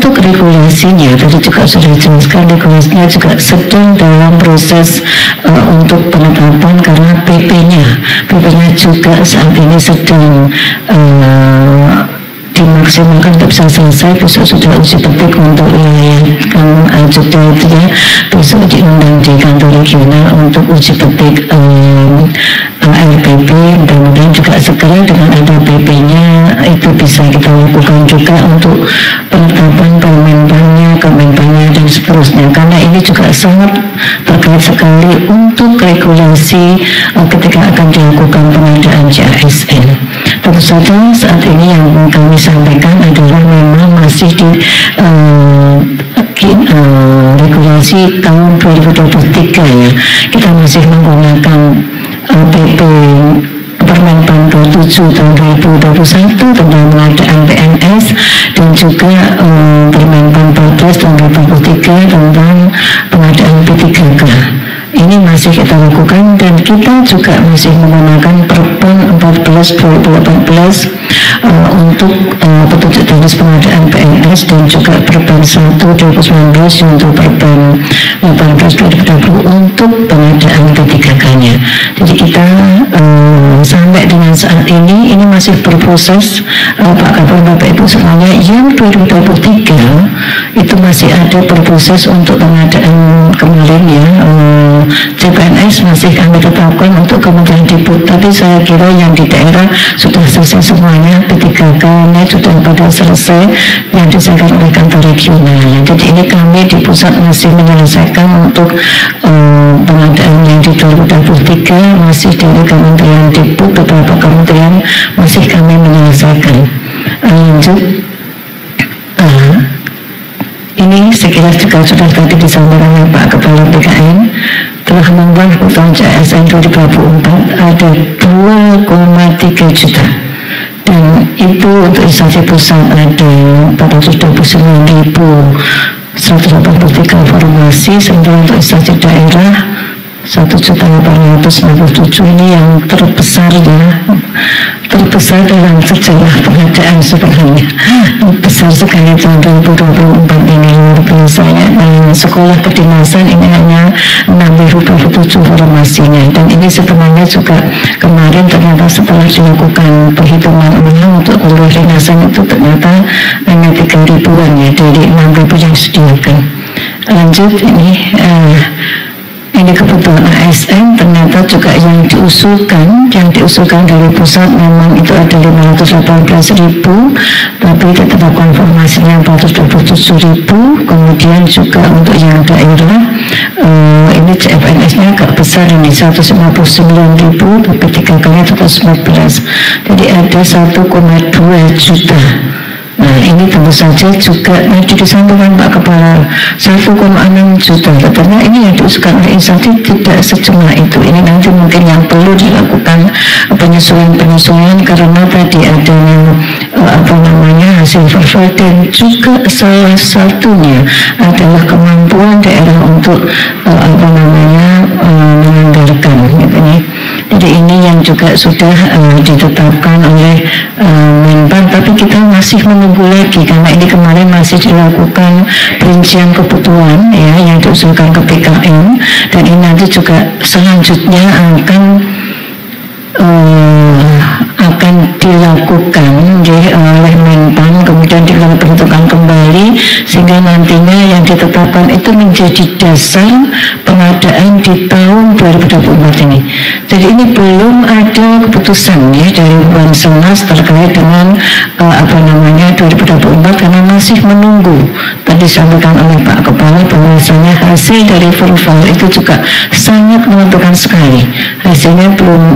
untuk regulasinya tadi juga sudah dijelaskan, regulasinya juga sedang dalam proses untuk penetapan karena PP-nya juga saat ini sedang dimaksimalkan untuk bisa selesai. Besok sudah uji petik untuk wilayah Jogja itu ya, besok diundang di kantor regional untuk uji petik LPP. Mudah-mudahan juga segera dengan ada PP-nya itu bisa kita lakukan juga untuk penetapan Kemenpannya dan seterusnya, karena ini juga sangat terkait sekali untuk regulasi ketika akan dilakukan pengadaan JASN. Tentu saja saat ini yang kami sampaikan adalah memang masih di regulasi tahun 2023 ya. Kita masih menggunakan PP Permenpan 27 tahun 2021 tentang pengadaan PNS dan juga Permenpan 14 tahun 2023 tentang pengadaan P3K. Ini masih kita lakukan dan kita juga masih menggunakan Perpres 14 2018 untuk petunjuk teknis pengadaan PNS dan juga Perpres 1 2019 untuk Perpres 18 2020 untuk pengadaan P3K-nya. Jadi kita sampai dengan saat ini masih berproses Pak Kapolri, Bapak Ibu semuanya, yang 2023 itu masih ada berproses untuk pengadaan kemarin ya. CPNS masih kami tetapkan untuk Kementerian Diput, tapi saya kira yang di daerah sudah selesai semuanya, P3K-nya sudah pada selesai yang disediakan oleh kantor regional. Jadi ini kami di pusat masih menyelesaikan untuk pengadaan yang di 2023 masih dari Kementerian Diput, beberapa kementerian masih kami menyelesaikan. Lanjut. Ini sekilas juga sudah tadi disampaikan oleh Pak Kepala BKN, telah membuat kebutuhan JASN 2024 ada 2,3 juta, dan itu untuk instansi pusat ada 429.183 formasi, sementara untuk instansi daerah 1.897.000. Ini yang terbesar ya, terbesar dalam sejarah pengadaan sebenarnya. Besar sekali tahun 2024 ini, luar biasa ya. Sekolah kedinasan ini hanya 6.027 formasinya, dan ini sebenarnya juga kemarin ternyata setelah dilakukan perhitungan ulang untuk seluruh kedinasan itu ternyata hanya 3.000-an ya dari 6.000 yang disediakan. Lanjut, ini kebutuhan ASN ternyata juga yang diusulkan dari pusat memang itu ada 518.000, tapi ditetapkan formasinya 427.000. Kemudian juga untuk yang daerah ini CPNS-nya agak besar, ini 159.000, tapi 3 kali 114, jadi ada 1,2 juta. Nah ini tentu saja juga nanti disampaikan Pak Kepala 1,6 juta. Katanya ini yang diusulkan oleh instansi tidak sejumlah itu. Ini nanti mungkin yang perlu dilakukan penyesuaian karena tadi adanya hasil survei, dan juga salah satunya adalah kemampuan daerah untuk menganggarkan gitu ya. Jadi ini yang juga sudah ditetapkan oleh Menpan, tapi kita masih menunggu lagi karena ini kemarin masih dilakukan perincian kebutuhan ya yang diusulkan ke BKN, dan ini nanti juga selanjutnya akan dilakukan oleh Menpan, kemudian dilakukan perhitungan kembali sehingga nantinya yang ditetapkan itu menjadi dasar pengadaan di tahun 2024 ini. Jadi ini belum ada keputusan ya dari Bansenas terkait dengan 2024 karena masih menunggu. Tadi disampaikan oleh Pak Kepala bahwasanya hasil dari profil itu juga sangat menentukan sekali. Hasilnya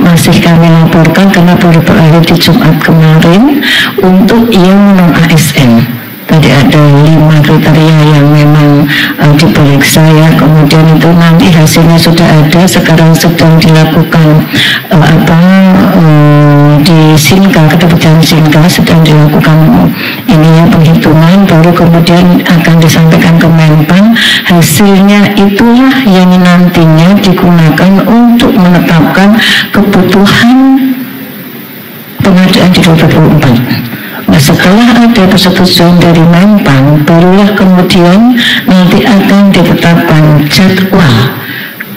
masih kami laporkan karena baru berakhir di Jumat kemarin untuk yang non ASN. Tadi ada 5 kriteria yang memang diperiksa ya, kemudian itu nanti hasilnya sudah ada, sekarang sedang dilakukan di Sinka, Kedeputian Sinka sedang dilakukan ini ya penghitungan, baru kemudian akan disampaikan ke Menpan. Hasilnya itulah yang nantinya digunakan untuk menetapkan kebutuhan pengadaan di 2024. Nah, setelah ada persetujuan dari Menpan, barulah kemudian nanti akan ditetapkan jadwal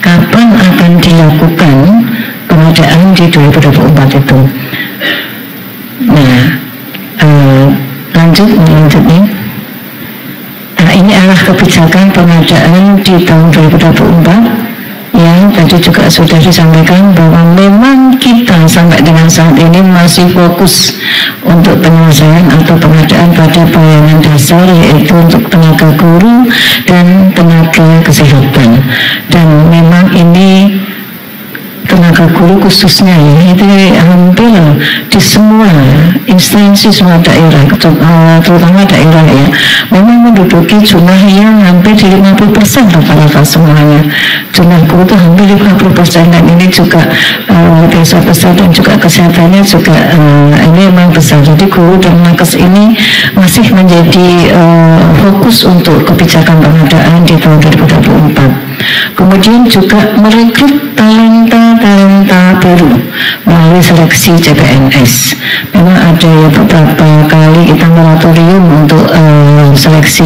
kapan akan dilakukan pengadaan di 2024 itu. Nah, lanjut nih. Nah, ini arah kebijakan pengadaan di tahun 2024 yang tadi juga sudah disampaikan bahwa memang kita sampai dengan saat ini masih fokus untuk penyelesaian atau pengadaan pada pelayanan dasar, yaitu untuk tenaga guru dan tenaga kesehatan. Dan memang ini tenaga guru khususnya ya, itu hampir di semua instansi, semua daerah, terutama daerah ya, memang menduduki jumlah yang hampir di 50% rata-rata semuanya. Jumlah guru itu hampir 50%, dan ini juga biasa besar, dan juga kesehatannya juga ini memang besar. Jadi guru dan nakes ini masih menjadi fokus untuk kebijakan pengadaan di tahun 2024. Kemudian juga merekrut talenta baru melalui seleksi CPNS. Memang ada ya beberapa kali kita moratorium untuk seleksi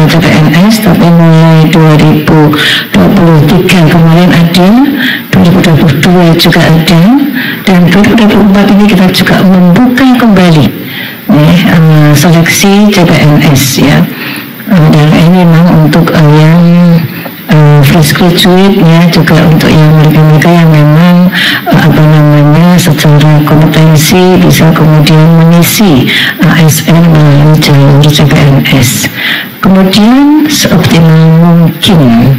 CPNS, tapi mulai 2023 kemarin ada, 2022 juga ada, dan 2024 ini kita juga membuka kembali seleksi CPNS ya. Dan ini memang untuk yang fresh graduate ya, juga untuk yang mereka yang memang secara kompetensi bisa kemudian mengisi ASN melalui jalur CPNS. Kemudian seoptimal mungkin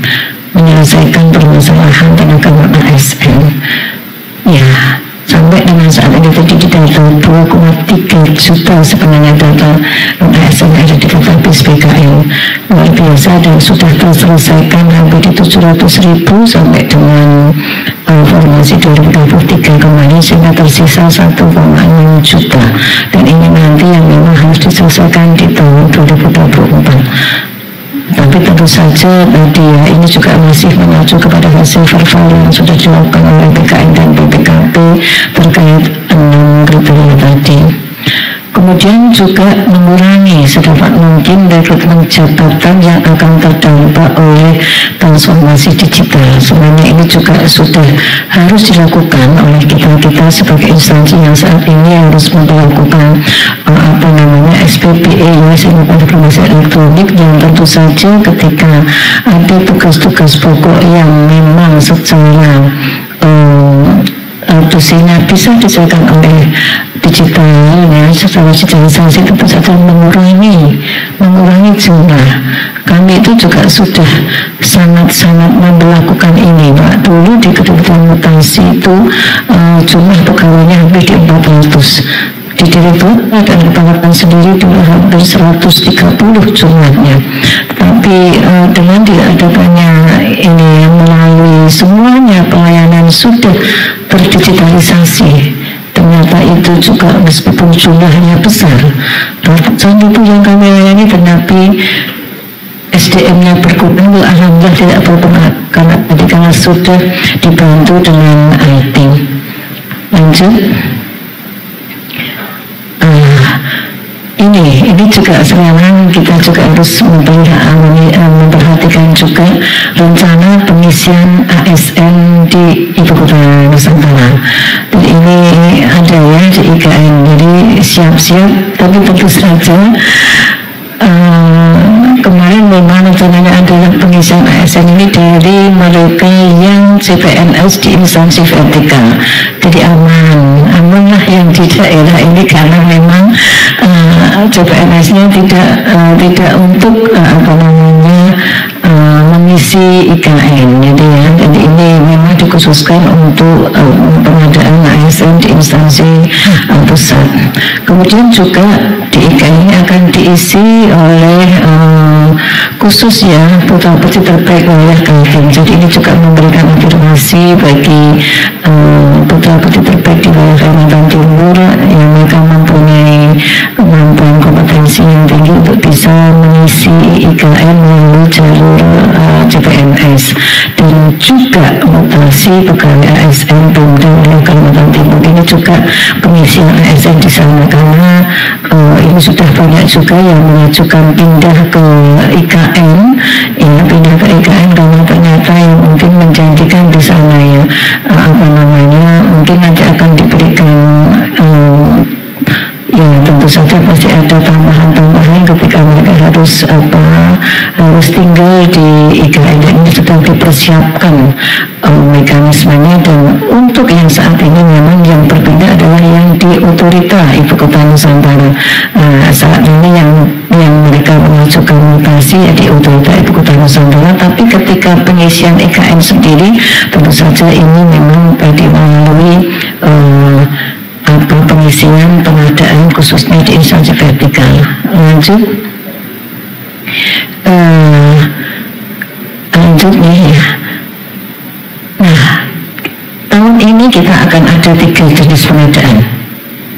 menyelesaikan permasalahan tenaga ASN ya. Sampai dengan saat ini tadi di data 2,3 juta sebenarnya data ASN ada di database BKN, luar biasa, dan sudah terselesaikan hampir di 700.000 sampai dengan formasi 2023 kemarin, sehingga tersisa 1,6 juta, dan ini nanti yang memang harus diselesaikan di tahun 2024. Tapi tentu saja tadi ya, ini juga masih mengacu kepada hasil verbal yang sudah dilakukan oleh BKN dan BPKP terkait 6 kriteria tadi. Kemudian juga mengurangi sedapat mungkin rekrutmen jabatan yang akan terdampak oleh transformasi digital. Sebenarnya ini juga sudah harus dilakukan oleh kita sebagai instansi yang saat ini harus melakukan SPPE, informasi elektronik, yang tentu saja ketika ada tugas-tugas pokok yang memang secara dosennya bisa diselesaikan oleh digital ya, secara digitalisasi, tentu saja mengurangi jumlah. Kami itu juga sudah sangat-sangat memperlakukan ini, Pak. Dulu di Kedokteran Mutasi itu jumlah pegawainya hampir di 400. Di Direktorat dan Keperawatan sendiri dulu hampir 130 jumlahnya. Tapi dengan tidak adanya ini melalui semuanya pelayanan sudah terdigitalisasi, ternyata itu juga meskipun jumlahnya besar, ratusan ribu yang kami layani, tetapi SDM-nya berkurang. Alhamdulillah tidak berpengaruh karena sudah dibantu dengan IT. Lanjut. Ini juga sekarang kita juga harus memperhatikan juga rencana pengisian ASN di Ibu Kota Nusantara. Jadi ini ada ya di IKN, jadi siap-siap, tapi tentu saja kemarin memang rencananya adalah pengisian ASN ini dari mereka yang CPNS di instansi vertikal. Jadi aman lah yang di daerah ini, karena memang CPNS-nya tidak untuk mengisi IKN. Jadi ini memang dikhususkan untuk pengadaan ASN di instansi pusat. Kemudian juga di IKN ini akan diisi oleh khusus ya putra-putri terbaik wilayah Kaltim. Jadi ini juga memberikan afirmasi bagi putra-putri terbaik di wilayah Kalimantan Timur yang mereka mempunyai kemampuan kompetensi yang tinggi untuk bisa mengisi IKN melalui jalur CPNS. dan juga mutasi pegawai ASN Pemda wilayah Kalimantan Timur. Ini juga pengisian ASN di sana, karena ini sudah banyak juga yang mengajukan pindah ke IKN, ya pindah ke IKN karena ternyata yang mungkin menjanjikan di sana ya mungkin nanti akan diberikan ya tentu saja pasti ada tambahan-tambahan ketika mereka harus tinggal di IKN, dan ini sedang dipersiapkan mekanismenya. Dan untuk yang saat ini memang yang berbeda adalah yang di otorita Ibu Kota Nusantara. Saat ini yang mereka mengajukan mutasi ya di otorita Ibu Kota Nusantara, tapi ketika pengisian IKN sendiri tentu saja ini memang tadi melalui pengisian pengadaan khususnya di instansi vertikal. Lanjut nih ya. Nah, tahun ini kita akan ada 3 jenis pengadaan.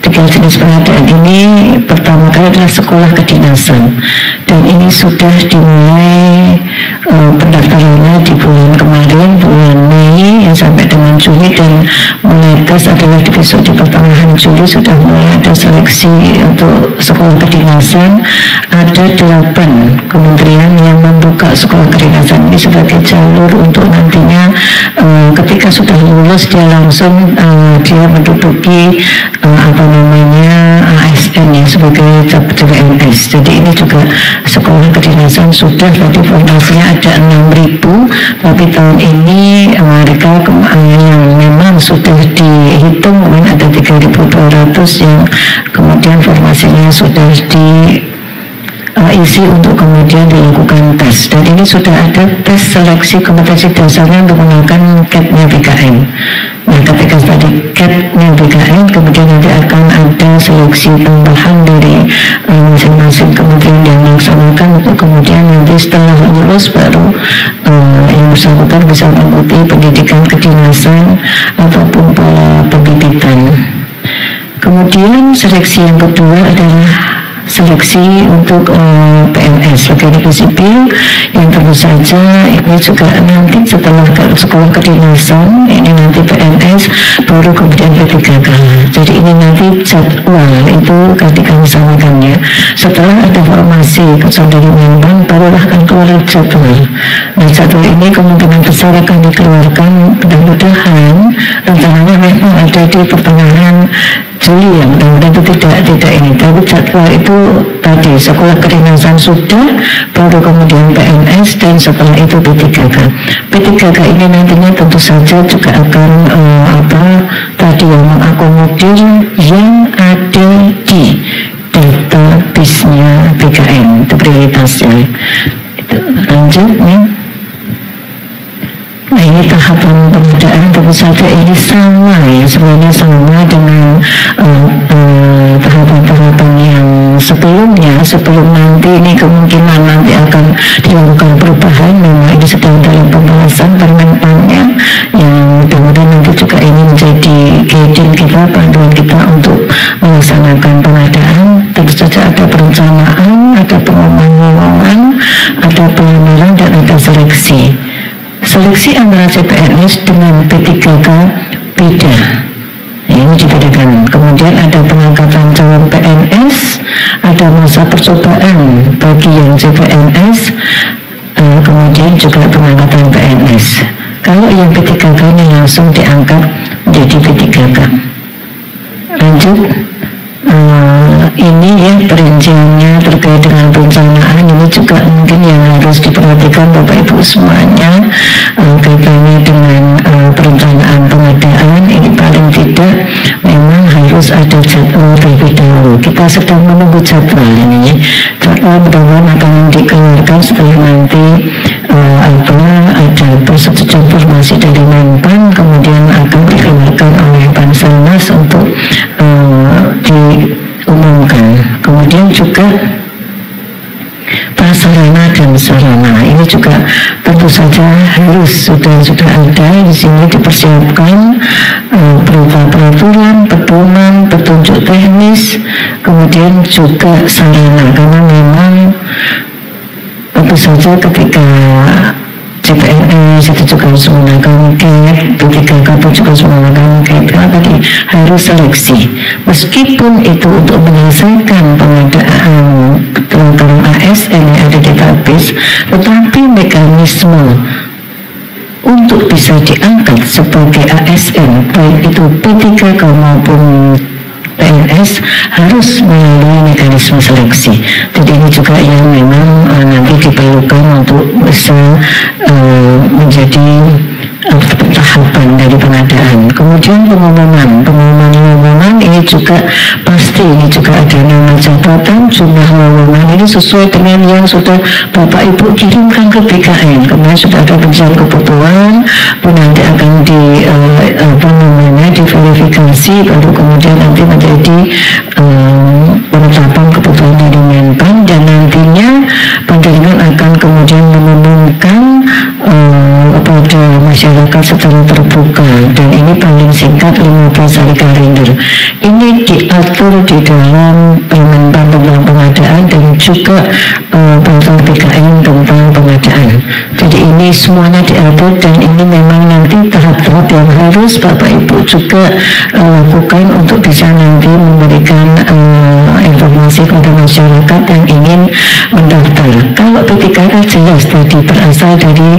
3 jenis pengadaan ini pertama kali adalah sekolah kedinasan, dan ini sudah dimulai pendaftarannya di bulan kemarin, bulan Mei yang sampai dengan Juli, dan mulai tes adalah di besok di pertengahan Juli sudah mulai ada seleksi untuk sekolah kedinasan. Ada 8 kementerian yang membuka sekolah kedinasan ini sebagai jalur untuk nantinya ketika sudah lulus dia langsung dia menduduki ASN ya sebagai CPNS. Jadi ini juga sekolah kedinasan sudah tadi formasinya ada 6.000, tapi tahun ini mereka yang memang sudah dihitung ada 3.200 yang kemudian formasinya sudah isi untuk kemudian dilakukan tes, dan ini sudah ada tes seleksi kompetensi dasarnya untuk menggunakan CAP-nya BKN. Nah, ketika tadi CAP-nya BKN, kemudian nanti akan ada seleksi tambahan dari masing-masing kementerian yang melaksanakan untuk kemudian nanti setelah lulus baru yang bersangkutan bisa mengikuti pendidikan kedinasan ataupun pola pembibitan. Kemudian seleksi yang kedua adalah seleksi untuk PNS pegawai negeri sipil, yang tentu saja ini juga nanti setelah sekolah kedinasan ini nanti PNS baru kemudian P3K. Jadi ini nanti jadwal itu kami samakannya setelah ada formasi kecuali dari Menpan, barulah akan keluar jadwal. Nah, jadwal ini kemungkinan besar akan dikeluarkan, mudah-mudahan rencananya memang ada di pertengahan Juli ya, mudah-mudahan itu tidak ini, tapi jadwal itu tadi sekolah kedinasan sudah, baru kemudian PNS, dan setelah itu P3K. P3K ini nantinya tentu saja juga akan tadi yang mengakomodir yang ada di database-nya BKN, itu prioritasnya. Itu lanjut nih. Nah, ini tahapan pengadaan tentu saja ini sama ya, sebenarnya sama dengan tahapan-tahapan yang sebelumnya. Sebelum nanti ini kemungkinan nanti akan dilakukan perubahan, memang ini sedang dalam pembahasan permenpannya, yang mudah-mudahan nanti juga ini menjadi guiding kita, panduan kita untuk melaksanakan pengadaan. Tentu saja ada perencanaan, ada pengumuman, ada pelamaran, dan ada seleksi. Seleksi antara CPNS dengan P3K beda, ini dibedakan. Kemudian ada pengangkatan calon PNS, ada masa percobaan bagi yang CPNS, kemudian juga pengangkatan PNS. Kalau yang P3K ini langsung diangkat menjadi P3K. Lanjut. Ini ya perinciannya terkait dengan perencanaan, ini juga mungkin yang harus diperhatikan Bapak Ibu semuanya kaitannya dengan perencanaan pengadaan. Ini paling tidak memang harus ada jadwal terlebih dahulu. Kita sedang menunggu jadwal ini. Jadwal mudah-mudahan akan dikeluarkan setelah nanti ada persetujuan formasi dari Menpan, kemudian akan dikeluarkan oleh Banselnas untuk diumumkan. Kemudian juga prasarana dan sarana ini juga tentu saja harus sudah ada di sini dipersiapkan berupa peraturan, pedoman, petunjuk teknis, kemudian juga sarana, karena memang tentu saja ketika CPNS itu juga harus menggunakan CAP, P3K pun juga harus menggunakan CAP. Karena tadi harus seleksi. Meskipun itu untuk menyelesaikan pengadaan tentang ASN yang ada di database, tetapi mekanisme untuk bisa diangkat sebagai ASN, baik itu P3K maupun PNS, harus melalui mekanisme seleksi. Jadi ini juga yang memang nanti diperlukan untuk bisa menjadi tahapan dari pengadaan. Kemudian pengumuman ini juga pasti ini juga ada nama jabatan, jumlah lowongan ini sesuai dengan yang sudah Bapak Ibu kirimkan ke BKN. Kemudian sudah ada pencarian kebutuhan, nanti akan diverifikasi, baru kemudian nanti menjadi penetapan kebutuhan dari Menpan, dan nantinya penjaringan akan kemudian mengumumkan kepada masyarakat secara terbuka, dan ini paling singkat 15 hari kalender. Ini diatur di dalam Permenpan tentang pengadaan dan juga tentang BKN tentang pengadaan. Jadi ini semuanya diatur, dan ini memang nanti tahap-tahap yang harus Bapak Ibu juga lakukan untuk bisa nanti memberikan informasi kepada masyarakat yang ingin mendaftar. Kalau P3K jelas tadi berasal dari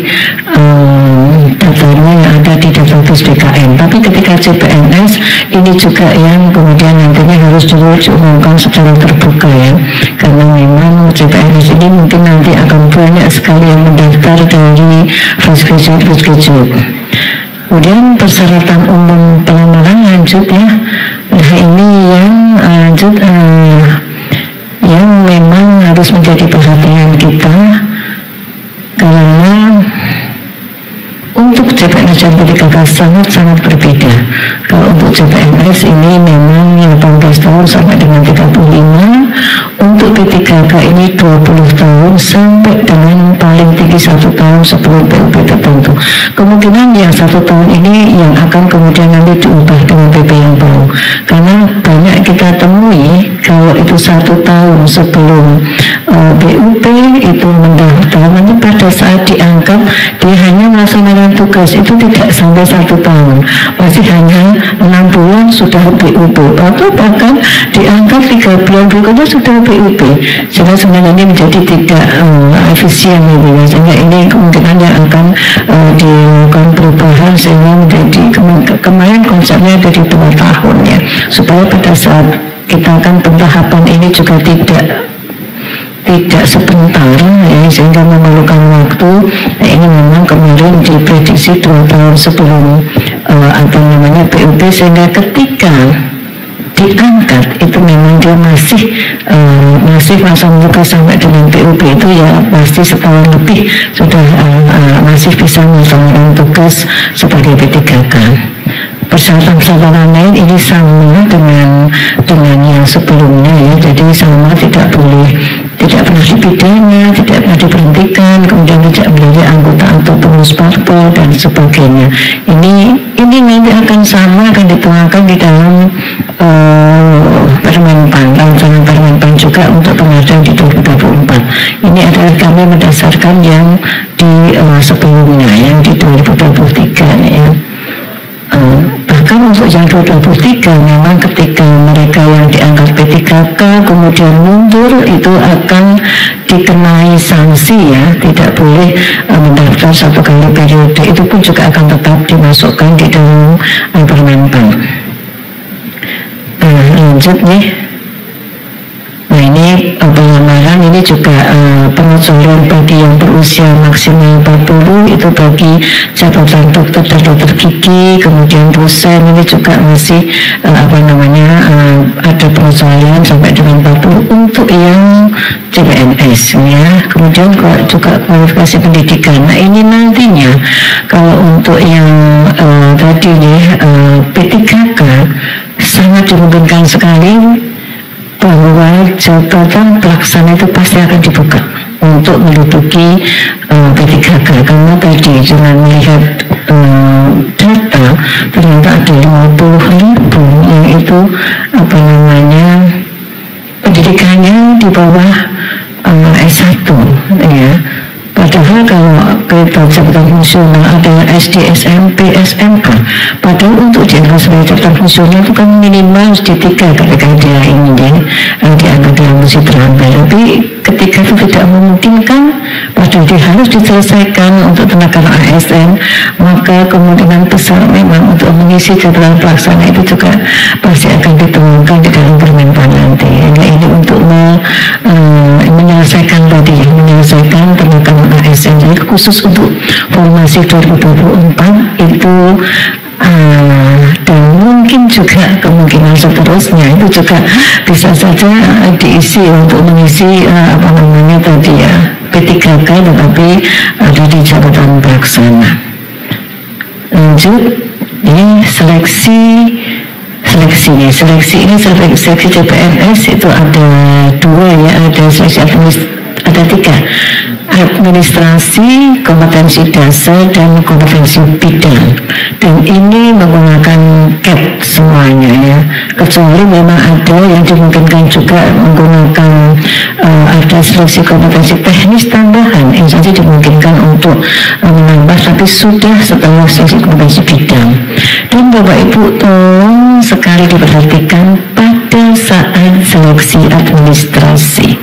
datanya yang ada di database BKN, tapi ketika CPNS ini juga yang kemudian nantinya harus diumumkan secara terbuka ya, karena memang CPNS ini mungkin nanti akan banyak sekali yang mendaftar dari fresh graduate. Kemudian persyaratan umum pelamaran lanjut ya. Nah ini yang lanjut yang memang harus menjadi perhatian kita, karena untuk CPNS dan P3K sangat berbeda. Kalau untuk CPNS ini memang 18 tahun sampai dengan 35, untuk P3K ini 20 tahun sampai dengan paling tinggi 1 tahun sebelum PUP tertentu. Kemungkinan yang 1 tahun ini yang akan kemudian nanti diubah dengan PP yang baru, karena banyak kita temui kalau itu 1 tahun sebelum BUP itu mendaftar, nanti pada saat diangkat dia hanya melaksanakan tugas itu tidak sampai 1 tahun, masih hanya 6 bulan sudah BUP, atau bahkan diangkat 3 bulan berikutnya sudah BUP. Sehingga sebenarnya ini menjadi tidak efisien gitu ya. Sehingga ini kemungkinan yang akan dilakukan perubahan, sehingga menjadi kemarin konsepnya dari 2 tahun ya, supaya pada saat kita akan pentahapan ini juga tidak sebentar ya, sehingga memerlukan waktu. Nah, ini memang kemarin diprediksi 2 tahun sebelum PUP, sehingga ketika diangkat itu memang dia masih masa muka sampai dengan PUP itu ya pasti setahun lebih sudah masih bisa melaksanakan tugas sebagai P3K. Persyaratan lain ini sama dengan yang sebelumnya ya, jadi sama, tidak pernah dipidana, tidak pernah diberhentikan, kemudian tidak menjadi anggota atau pengurus parpol dan sebagainya. Ini nanti akan sama, akan dituangkan di dalam Permenpan, rancangan Permenpan juga untuk pengadaan di 2024. Ini adalah kami berdasarkan yang di sebelumnya, yang di 2023 ya. Bahkan untuk yang 2023 memang ketika mereka yang diangkat P3K kemudian mundur itu akan dikenai sanksi ya, tidak boleh mendaftar 1 kali periode, itu pun juga akan tetap dimasukkan di dalam Permenpan. Lanjut nih. Nah ini pelamaran ini juga pengecualian bagi yang berusia maksimal 40 itu bagi jabatan dokter dan dokter gigi, kemudian dosen ini juga masih ada pengecualian sampai dengan 40 untuk yang CPNS ya. Kemudian juga kualifikasi pendidikan. Nah ini nantinya kalau untuk yang tadi nih P3K sangat dimungkinkan sekali bahwa jabatan pelaksana itu pasti akan dibuka untuk menduduki P3K, karena tadi dengan melihat data ternyata ada 50.000 yang itu pendidikannya di bawah S1 ya. Padahal kalau kita jabatan fungsional, ada SD, SMP, SMA. Padahal untuk diangkat sebagai jabatan fungsional itu kan minimal harus D3 ketika dia ingin diangkat dalam musik terampil. Tapi ketika itu tidak memungkinkan, padahal dia harus diselesaikan untuk tenaga ASN, maka kemungkinan besar memang untuk mengisi jabatan pelaksana itu juga pasti akan ditemukan di dalam Permenpan nanti. Ini untuk menyelesaikan tadi, menyelesaikan tenaga ASN. Jadi khusus untuk formasi 2024 itu dan mungkin juga kemungkinan seterusnya itu juga bisa saja diisi untuk mengisi tadi ya P3K, tetapi ada di jabatan pelaksana. Lanjut, ini seleksi ini seleksi CPNS itu ada 2 ya, ada seleksi ada 3. Administrasi, kompetensi dasar, dan kompetensi bidang. Dan ini menggunakan CAP semuanya ya. Kecuali memang ada yang dimungkinkan juga menggunakan ada seleksi kompetensi teknis tambahan, instansi dimungkinkan untuk menambah, tapi sudah setelah seleksi kompetensi bidang. Dan Bapak Ibu tolong sekali diperhatikan pada saat seleksi administrasi.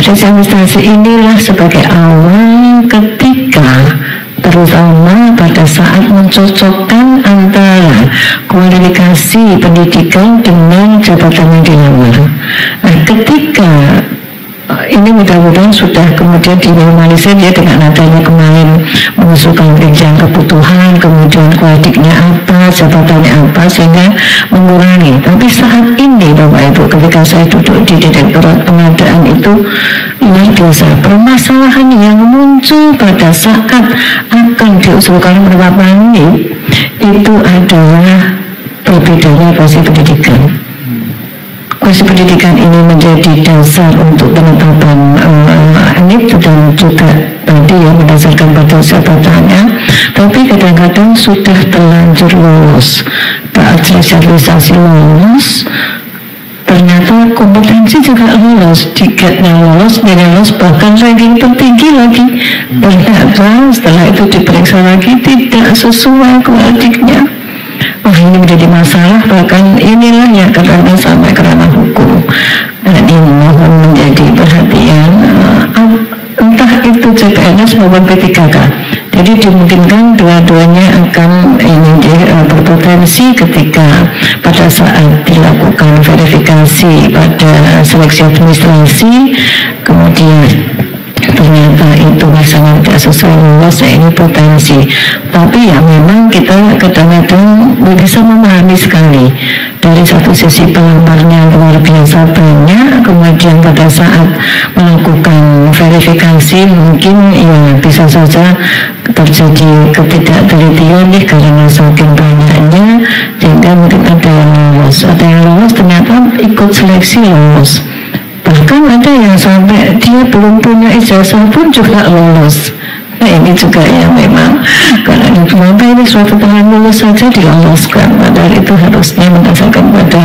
Seleksi administrasi inilah sebagai awal ketika terutama pada saat mencocokkan antara kualifikasi pendidikan dengan jabatan yang dilamar. Nah, ketika ini mudah-mudahan sudah kemudian dinormalisir ya dengan adanya kemarin mengusulkan rincian kebutuhan, kemudian kuadiknya apa, jabatannya apa, sehingga mengurangi. Tapi saat ini Bapak Ibu, ketika saya duduk di Direktorat Pengadaan itu luar biasa permasalahan yang muncul pada saat akan diusulkan penerapan ini itu adalah berbedanya posisi pendidikan. Kursi pendidikan ini menjadi dasar untuk penetapan NIP dan juga tadi ya berdasarkan pada jabatannya, tapi kadang-kadang sudah terlanjur lolos, saat sosialisasi lolos, ternyata kompetensi juga lolos, tiketnya lolos, nilai lolos, bahkan ranking tertinggi lagi. Ternyata setelah itu diperiksa lagi tidak sesuai kualitasnya. Wah, ini menjadi masalah, bahkan inilah ya karena sampai kerana hukum. Dan ini mohon menjadi perhatian entah itu CPNS maupun P3K. Jadi dimungkinkan dua-duanya akan berpotensi ketika pada saat dilakukan verifikasi pada seleksi administrasi, kemudian ternyata itu misalnya tidak sesuai lolos, ya ini potensi. Tapi ya memang kita kadang-kadang bisa memahami sekali. Dari satu sisi pelamarnya luar biasa banyak, kemudian pada saat melakukan verifikasi mungkin ya bisa saja terjadi ketidaktelitian nih karena saking banyaknya, sehingga mungkin ada yang lolos ternyata ikut seleksi lolos. Bahkan ada yang sampai dia belum punya ijazah pun juga lolos. Nah, ini juga yang memang karena kenapa ini suatu tahun lulus saja diloloskan, padahal itu harusnya berdasarkan pada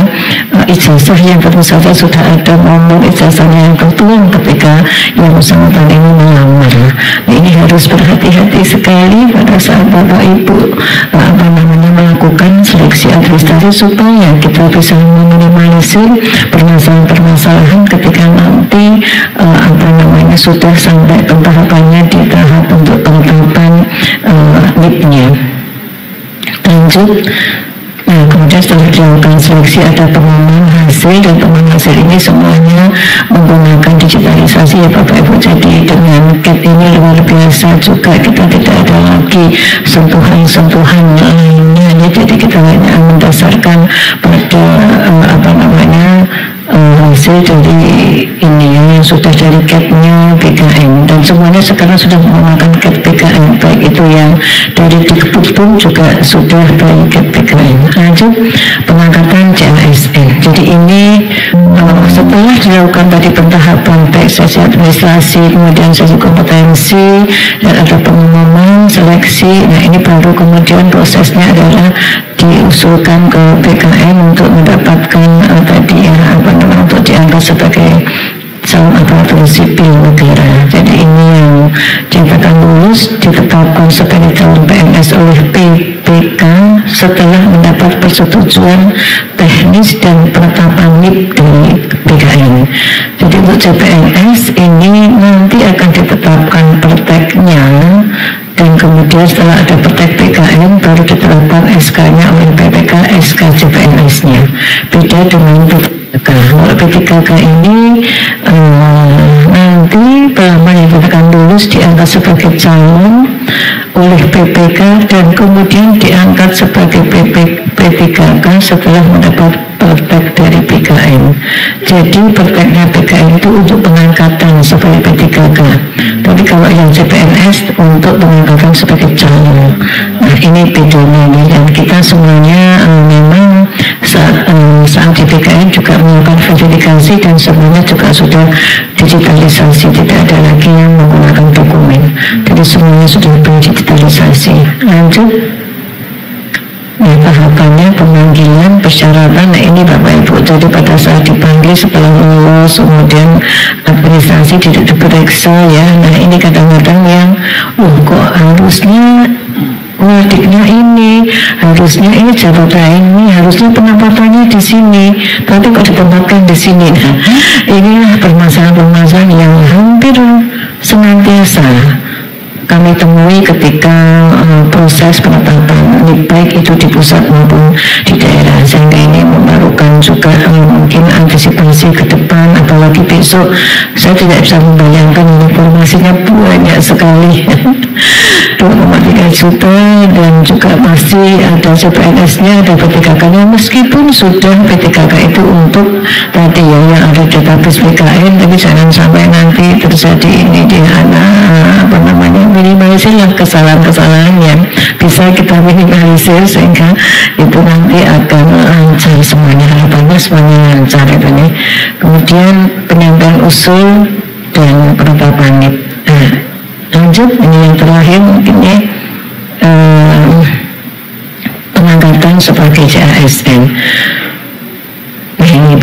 ijazah yang tentu saja sudah ada nomor ijazahnya yang tertuang ketika yang bersangkutan ini melamar. Nah, ini harus berhati-hati sekali pada saat Bapak Ibu melakukan seleksi administrasi supaya kita bisa meminimalisir permasalahan-permasalahan ketika nanti sudah sampai tahapannya di tahap untuk penetapan NIP-nya. Lanjut, nah kemudian setelah dilakukan seleksi ada pengumuman hasil, dan pengumuman hasil ini semuanya menggunakan digitalisasi ya Bapak Ibu. Jadi dengan CAP ini luar biasa juga, kita tidak ada lagi sentuhan-sentuhan lainnya. Jadi kita hanya mendasarkan pada hasil dari ini yang sudah dari CAP-nya BKN, dan semuanya sekarang sudah menggunakan CAP BKN, baik itu yang dari Dikbud pun juga sudah dari CAP BKN. Lanjut, pengangkatan CASN. Jadi ini setelah dilakukan tadi pentahapan baik sesi administrasi, kemudian sesi kompetensi, dan ada pengumuman seleksi. Nah, ini baru kemudian prosesnya adalah diusulkan ke BKN untuk mendapatkan tadi untuk diangkat sebagai calon aparatur sipil negara. Jadi ini yang dinyatakan lulus, ditetapkan setelah mendapat persetujuan teknis dan penetapan NIP dari BKN. Jadi untuk CPNS ini nanti akan ditetapkan perteknya, dan kemudian setelah ada pertek BKN baru ditetapkan SK-nya oleh PPK, SK CPNS-nya. Beda dengan P3K. Kalau P3K ini nanti pelama yang akan lulus diangkat sebagai calon oleh PPK dan kemudian diangkat sebagai P3K setelah mendapat pertek dari BKN. Jadi perteknya BKN itu untuk pengangkatan sebagai P3K. Tapi kalau yang CPNS untuk pengangkatan sebagai calon. Nah ini bedanya ini, dan kita semuanya memang saat di BKN juga melakukan verifikasi dan semuanya juga sudah digitalisasi, tidak ada lagi yang menggunakan dokumen. Jadi semuanya sudah digitalisasi. Lanjut. Nah, tahapannya pemanggilan, persyaratan. Nah ini Bapak Ibu, jadi pada saat dipanggil setelah lulus kemudian administrasi diperiksa ya. Nah ini kadang-kadang yang kok harusnya wadiknya ini, harusnya ini jabatan ini, harusnya penempatannya di sini, tapi kok ditempatkan di sini. Nah, inilah permasalahan-permasalahan yang hampir senantiasa kami temui ketika proses penetapan NIP baik itu di pusat maupun di daerah, sehingga ini memerlukan juga mungkin antisipasi ke depan, apalagi besok saya tidak bisa membayangkan informasinya banyak sekali 2,3 juta dan juga masih ada CPNS-nya, ada P3K-nya, meskipun sudah P3K itu untuk tadi ya yang ada database BKN, tapi jangan sampai nanti terjadi ini di anak minimalisirlah kesalahan-kesalahan yang bisa kita minimalisir sehingga itu nanti akan lancar semuanya, harapannya semuanya lancar itu nih. Kemudian penyampaian usul dan penetapan NIP. Nah, lanjut ini yang terakhir mungkin ya, pengangkatan sebagai JASN. Nah ini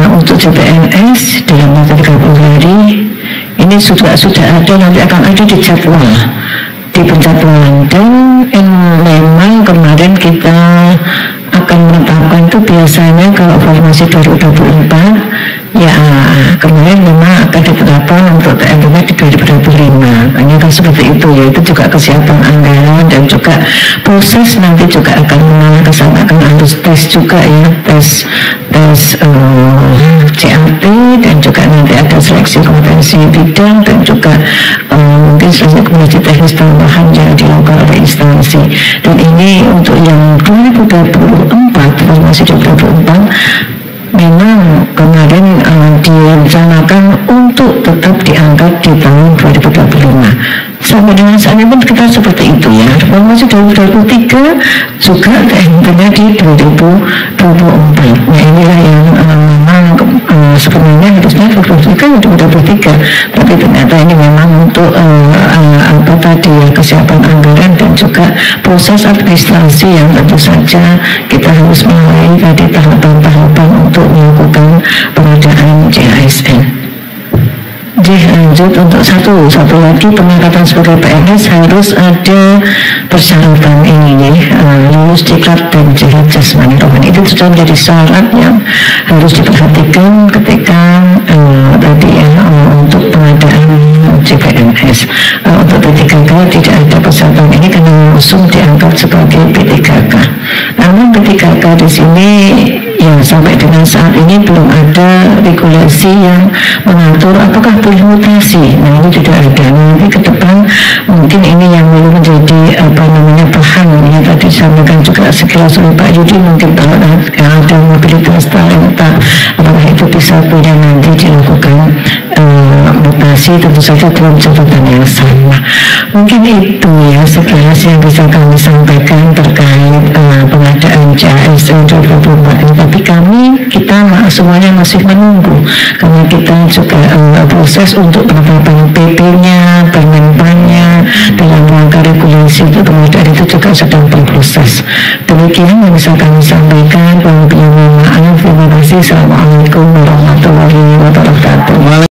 untuk CPNS dalam waktu 30 hari ini sudah ada, nanti akan ada di jadwal, di penjadwalan, dan memang kemarin kita akan menetapkan itu biasanya kalau formasi 2024 ya kemarin memang akan ditetapkan untuk TMP di 2025. Hanya kan seperti itu ya, itu juga kesiapan anggaran dan juga proses nanti juga akan melaksanakan harus tes juga ya, tes CAT dan juga nanti ada seleksi kompetensi bidang dan juga mungkin seleksi kompetensi teknis tambahan yang dilakukan oleh instansi. Dan ini untuk yang 2024 formasi 2024 memang kemarin direncanakan untuk tetap diangkat di tahun 2025. Sampai dengan saat ini pun kita seperti itu ya. Formasi 2023 juga TMP-nya di 2024. Nah inilah yang memang sebenarnya harusnya 2023, tapi ternyata ini memang untuk apa tadi ya, kesiapan anggaran dan juga proses administrasi yang tentu saja kita harus melalui tadi tahapan-tahapan untuk melakukan pengadaan JASN. Lanjut untuk satu lagi pengangkatan sebagai PNS harus ada persyaratan ini lulus diklat dan sehat jasmani rohani. Itu sudah menjadi syarat yang harus diperhatikan ketika tadi ya untuk pengadaan CPNS. Untuk P3K tidak ada persyaratan ini karena langsung diangkat sebagai P3K. Namun P3K di sini ya sampai dengan saat ini belum ada regulasi yang mengatur apakah boleh mutasi. Nah ini tidak ada. Nanti ke depan mungkin ini yang belum menjadi bahan yang tadi disampaikan juga sekilas oleh Pak Yudi, mungkin kalau ada mobilitas talenta apakah itu bisa punya nanti dilakukan mutasi, tentu saja dalam jabatan yang sama. Mungkin itu ya sekilas yang bisa kami sampaikan terkait pengadaan JASN 2024. Tapi kita semuanya masih menunggu karena kita juga proses untuk penetapan PP-nya, permenpannya dalam rangka regulasi itu kemudian itu juga sedang berproses. Demikian yang bisa kami sampaikan. Mohon maaf. Terima kasih. Assalamualaikum warahmatullahi wabarakatuh.